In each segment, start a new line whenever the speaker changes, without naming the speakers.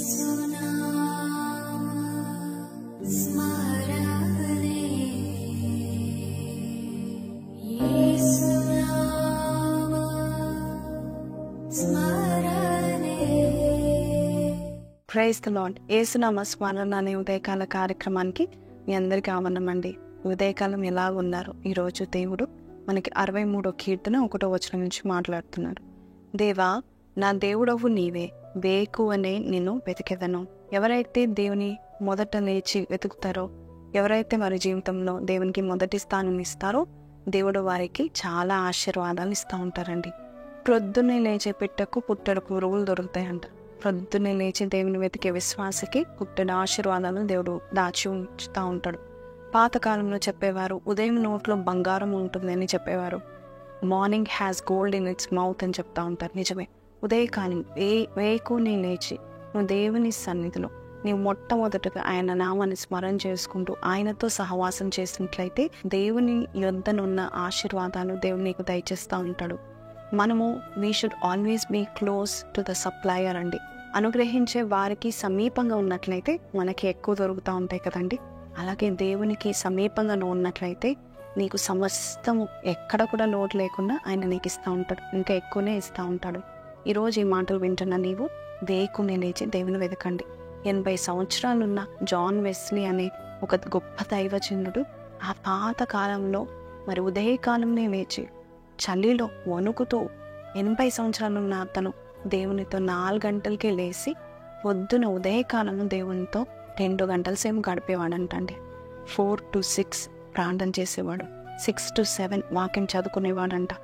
Praise the lord. యేసునామ స్మరణ అనే ఉదయకాల కార్యక్రమానికి మీ అందరికీ ఆహ్వానమండి. ఉదయకాలం ఎలా ఉన్నారు? ఈరోజు దేవుడు మనకి 63వ కీర్తన 1వ వచనం నుంచి మాట్లాడుతున్నాడు. దేవా, నా దేవుడవు నీవే, వేకువనే నిన్ను వెతికెదను. ఎవరైతే దేవుని మొదట లేచి వెతుకుతారో, ఎవరైతే వారి జీవితంలో దేవునికి మొదటి స్థానం ఇస్తారో, దేవుడు వారికి చాలా ఆశీర్వాదాలు ఇస్తూ ఉంటారండి. ప్రొద్దున్నే లేచే పెట్టకు పుట్టెడు పురుగులు దొరుకుతాయంట. ప్రొద్దున్నే లేచి దేవుని వెతికే విశ్వాసకి పుట్టెడు ఆశీర్వాదాలు దేవుడు దాచి ఉంచుతూ ఉంటాడు. పాతకాలంలో చెప్పేవారు, ఉదయం నోట్లో బంగారం ఉంటుంది అని చెప్పేవారు. Morning has gold in it's mouth అని చెప్తా ఉంటారు. నిజమే. ఉదయకాలం వేకునే లేచి నువ్వు దేవుని సన్నిధిలో నీవు మొట్టమొదటగా ఆయన నామాన్ని స్మరణ చేసుకుంటూ ఆయనతో సహవాసం చేసినట్లయితే దేవుని యొద్దనున్న ఆశీర్వాదాలు దేవుడు నీకు దయచేస్తూ ఉంటాడు. మనము we should always be close to the supplier అండి. అనుగ్రహించే వారికి సమీపంగా ఉన్నట్లయితే మనకి ఎక్కువ దొరుకుతూ ఉంటాయి కదండి. అలాగే దేవునికి సమీపంగా నువ్వు ఉన్నట్లయితే నీకు సమస్తము ఎక్కడ కూడా లోటు లేకుండా ఆయన నీకు ఇస్తూ ఉంటాడు, ఇంకా ఎక్కువనే ఇస్తూ ఉంటాడు. ఈరోజు ఈ మాటలు వింటున్న నీవు వేకునే లేచి దేవుని వెతకండి. 80 సంవత్సరాలున్న జాన్ వెస్లీ అనే ఒక గొప్ప దైవజనుడు ఆ పాత కాలంలో మరి ఉదయకాలంలో లేచి చలిలో వణుకుతూ 80 సంవత్సరాలున్న అతను దేవునితో 4 గంటలకే లేచి పొద్దున ఉదయకాలం దేవునితో 2 గంటల సేపు గడిపేవాడంటండి. 4 to 6 ప్రార్థన చేసేవాడు, 6 to 7 వాక్యం చదువుకునేవాడంట.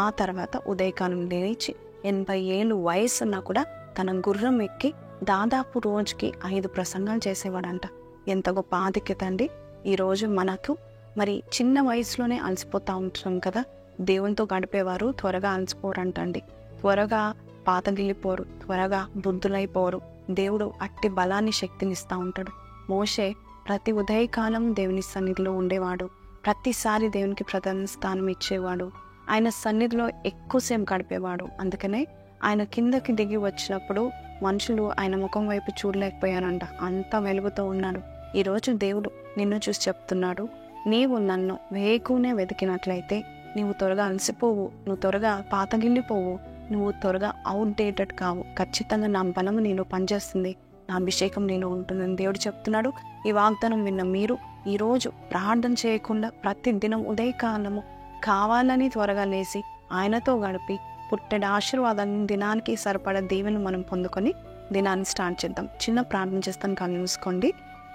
ఆ తర్వాత ఉదయకాలం లేచి 80 ఏళ్ళు వయసున్నా కూడా తన గుర్రం ఎక్కి దాదాపు రోజుకి 5 ప్రసంగాలు చేసేవాడంట. ఎంత గొప్ప ఆధిక్యత అండి. ఈరోజు మనకు మరి చిన్న వయసులోనే అలసిపోతూ ఉంటాం కదా. దేవునితో గడిపేవారు త్వరగా అలసిపోరంటండి, త్వరగా పాతగిల్లిపోరు, త్వరగా బుద్ధులైపోరు. దేవుడు అట్టి బలాన్ని శక్తిని ఇస్తూ ఉంటాడు. మోషే ప్రతి ఉదయకాలం దేవుని సన్నిధిలో ఉండేవాడు, ప్రతిసారి దేవునికి ప్రధాన స్థానం ఇచ్చేవాడు, ఆయన సన్నిధిలో ఎక్కువసేపు గడిపేవాడు. అందుకనే ఆయన కిందకి దిగి వచ్చినప్పుడు మనుషులు ఆయన ముఖం వైపు చూడలేకపోయారంట, అంత వెలుగుతూ ఉన్నాడు. ఈరోజు దేవుడు నిన్ను చూసి చెప్తున్నాడు, నీవు నన్ను వేకునే వెతికినట్లయితే నువ్వు త్వరగా అలసిపోవు, నువ్వు త్వరగా పాతగిల్లిపోవు, నువ్వు త్వరగా అవుట్డేటెడ్ కావు. ఖచ్చితంగా నా బలము నేను పనిచేస్తుంది, నా అభిషేకం నేను ఉంటుందని దేవుడు చెప్తున్నాడు. ఈ వాగ్దానం విన్న మీరు ఈరోజు ప్రార్థన చేయకుండా ప్రతి దినం ఉదయకాలము కావాలని త్వరగా లేచి ఆయనతో గడిపి పుట్టెడు ఆశీర్వాదాన్ని దినానికి సరిపడా దీవెను మనం పొందుకొని దినాన్ని స్టార్ట్ చేద్దాం. చిన్న ప్రార్థన చేస్తాను, కళ్ళు మూసుకోండి,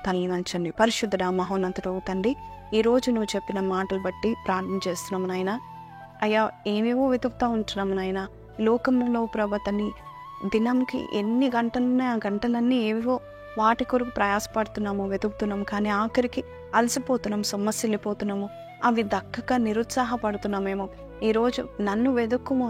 తల్లి వంచండి. పరిశుద్ధుడా, మహోన్నతుడు తండ్రి, ఈరోజు నువ్వు చెప్పిన మాటలు బట్టి ప్రార్థన చేస్తున్నాము నాయన. అయ్యా, ఏమేవో వెతుకుతూ ఉంటున్నాము నాయన. లోకంలో ప్రభతని దినంకి ఎన్ని గంటలున్నాయి, ఆ గంటలన్నీ ఏవో వాటి కొరకు ప్రయాసపడుతున్నాము, వెతుకుతున్నాము. కానీ ఆఖరికి అలసిపోతున్నాం, సొమ్మసిల్లిపోతున్నాము, అవి దక్కక నిరుత్సాహపడుతున్నామేమో. ఈరోజు నన్ను వెతుక్కుము,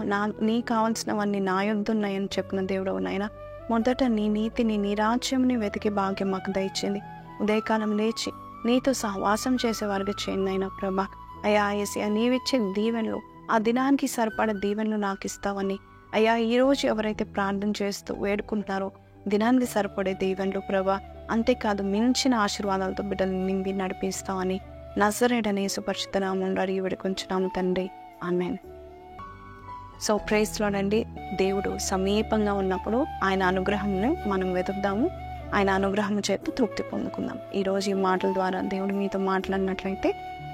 నీ కావాల్సినవన్నీ నా యొద్దున్నాయని చెప్పిన దేవుడు నాయన. మొదట నీ నీతిని, నీ రాజ్యంని వెతికి భాగ్యం మాకు దయచేయండి. ఉదయకాలం లేచి నీతో సహవాసం చేసేవారికి చేయండి అయినా ప్రభా. అయ్యా యేసయ్యా, నీవిచ్చే దీవెనలు, ఆ దినానికి సరిపడ దీవెనలు నాకు ఇస్తావని అయ్యా. ఈరోజు ఎవరైతే ప్రార్థన చేస్తూ వేడుకుంటారో దినానికి సరిపడే దీవెనలు ప్రభా, అంతేకాదు మించిన ఆశీర్వాదాలతో బిడ్డలు నింపి నడిపిస్తామని నజరేయుడైన యేసు పరిశుద్ధ నామములో అడిగి వేడుకొంచున్నాము తండ్రి, ఆమేన్. సో ప్రైజ్ లార్డ్ అండి. దేవుడు సమీపంగా ఉన్నప్పుడు ఆయన అనుగ్రహంను మనం వెతుకుదాము, ఆయన అనుగ్రహం చేత తృప్తి పొందుకుందాం. ఈరోజు ఈ మాటల ద్వారా దేవుడు మీతో మాట్లాడినట్లయితే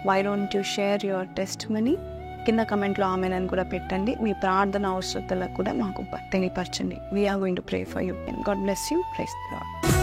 why don't you share your testimony? కింద కమెంట్లో ఆమెన్ అని కూడా పెట్టండి. మీ ప్రార్థన అవసరతలకు కూడా మాకు తెలియపరచండి. We're going to pray for you. God bless you. Praise the lord.